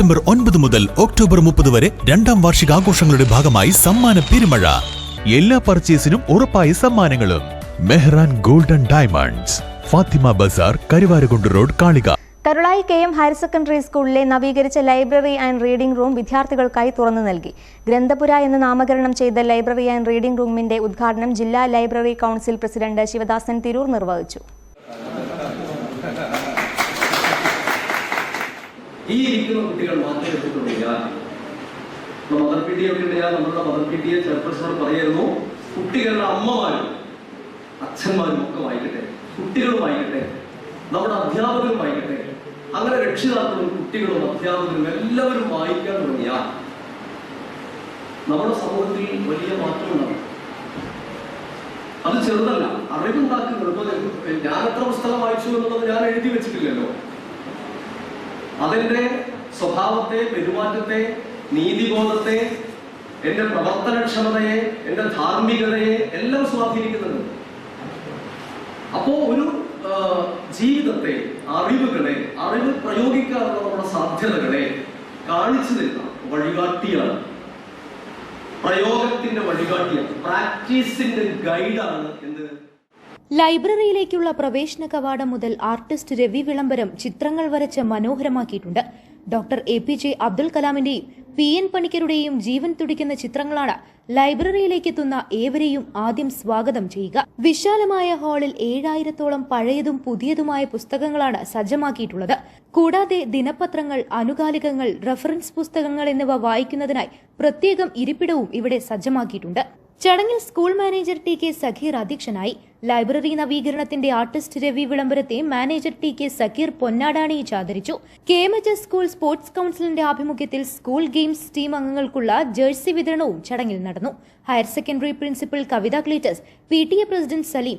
September 9 മുതൽ October 30 വരെ രണ്ടാം വാർഷികാഘോഷങ്ങളുടെ ഭാഗമായി സമ്മാന പെരുമഴ. എല്ലാ പർച്ചേസിനും ഉറപ്പായ സമ്മാനങ്ങളും. Mehran golden diamonds, Fathima Bazar, Karuvarakundu road, Kalika. Karulai KM higher secondary സ്കൂളിലെ നവീകരിച്ച ലൈബ്രറി ആൻഡ് റീഡിംഗ് റൂം വിദ്യാർത്ഥികൾക്കായി തുറന്നു നൽകി. ഗ്രന്ഥപുര എന്ന് നാമകരണം ചെയ്ത ലൈബ്രറി ആൻഡ് റീഡിംഗ് റൂമിന്റെ ഉദ്ഘാടനം ജില്ലാ library council president Sivadasan Tirur നിർവഹിച്ചു. ഈ ഇരിക്കുന്ന കുട്ടികൾ മാത്രം എടുത്തിട്ടുണ്ടെങ്കിൽ മദർ പി ടി ഒക്കെ നമ്മളുടെ mother P T A chairperson പറയായിരുന്നു, കുട്ടികളുടെ അമ്മമാരും അച്ഛന്മാരും ഒക്കെ വായിക്കട്ടെ, കുട്ടികളും വായിക്കട്ടെ, നമ്മുടെ അധ്യാപകരും വായിക്കട്ടെ. അങ്ങനെ രക്ഷിതാക്കളും കുട്ടികളും അധ്യാപകരും എല്ലാവരും വായിക്കാൻ തുടങ്ങിയാൽ നമ്മുടെ സമൂഹത്തിൽ വലിയ മാറ്റം ഉണ്ടാകും. അത് ചെറുതല്ല, അറിവുണ്ടാക്കുന്നത്. ഞാൻ എത്ര പുസ്തകം വായിച്ചു എന്നുള്ളത് ഞാൻ എഴുതി വെച്ചിട്ടില്ലല്ലോ. അതിന്റെ സ്വഭാവത്തെ, പെരുമാറ്റത്തെ, നീതിബോധത്തെ, എന്റെ പ്രവർത്തനക്ഷമതയെ, എന്റെ ധാർമ്മികതയെ എല്ലാം സ്വാധീനിക്കുന്നുണ്ട്. അപ്പോ ഒരു ജീവിതത്തെ, അറിവുകളെ, അറിവ് പ്രയോഗിക്കാനുള്ള നമ്മുടെ സാധ്യതകളെ കാണിച്ചു തരുന്ന വഴികാട്ടിയാണ്, പ്രയോഗത്തിന്റെ വഴികാട്ടിയാണ്, പ്രാക്ടീസിന്റെ ഗൈഡാണ് എന്ന്. ലൈബ്രറിയിലേക്കുള്ള പ്രവേശന കവാടം മുതൽ ആർട്ടിസ്റ്റ് രവി വിളംബരം ചിത്രങ്ങൾ വരച്ച് മനോഹരമാക്കിയിട്ടുണ്ട്. ഡോക്ടർ APJ അബ്ദുൽ കലാമിന്റെയും PN പണിക്കരുടെയും ജീവൻ തുടിക്കുന്ന ചിത്രങ്ങളാണ് ലൈബ്രറിയിലേക്ക് എത്തുന്ന ഏവരെയും ആദ്യം സ്വാഗതം ചെയ്യുക. വിശാലമായ ഹാളിൽ 7000-ഓളം പഴയതും പുതിയതുമായ പുസ്തകങ്ങളാണ് സജ്ജമാക്കിയിട്ടുള്ളത്. കൂടാതെ ദിനപത്രങ്ങൾ, ആനുകാലികങ്ങൾ, റഫറൻസ് പുസ്തകങ്ങൾ എന്നിവ വായിക്കുന്നതിനായി പ്രത്യേകം ഇരിപ്പിടവും ഇവിടെ സജ്ജമാക്കിയിട്ടുണ്ട്. ചടങ്ങിൽ സ്കൂൾ മാനേജർ TK സഖീർ അധ്യക്ഷനായി. ലൈബ്രറി നവീകരണത്തിന്റെ ആർട്ടിസ്റ്റ് രവി വിളംബരത്തെ മാനേജർ TK സക്കീർ പൊന്നാടാണിയിച്ച് ആദരിച്ചു. KMHS സ്കൂൾ സ്പോർട്സ് കൌൺസിലിന്റെ ആഭിമുഖ്യത്തിൽ സ്കൂൾ ഗെയിംസ് ടീം അംഗങ്ങൾക്കുള്ള ജേഴ്സി വിതരണവും ചടങ്ങിൽ നടന്നു. Higher secondary principal Kavitha Cleetus, PTA president Saleem,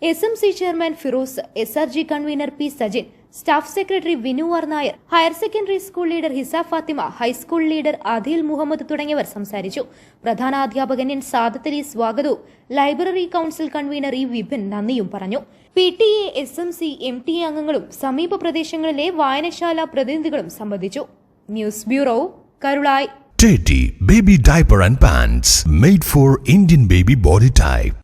SMC chairman Firoz, SRG convener P Sajin, staff secretary Vinu R Nair, higher secondary school leader Hisa Fathima, high school leader Adil Muhammad തുടങ്ങിയവർ സംസാരിച്ചു. പ്രധാനാധ്യാപകൻ N സാദത്ത് അലി സ്വാഗതവും library council convener E Vipin നന്ദിയും പറഞ്ഞു. PTA, SMC, MTA അംഗങ്ങളും സമീപ പ്രദേശങ്ങളിലെ വായനശാല പ്രതിനിധികളും സംബന്ധിച്ചു. News bureau, Karulai. Teddy Baby Diaper and Pants made for Indian baby body type.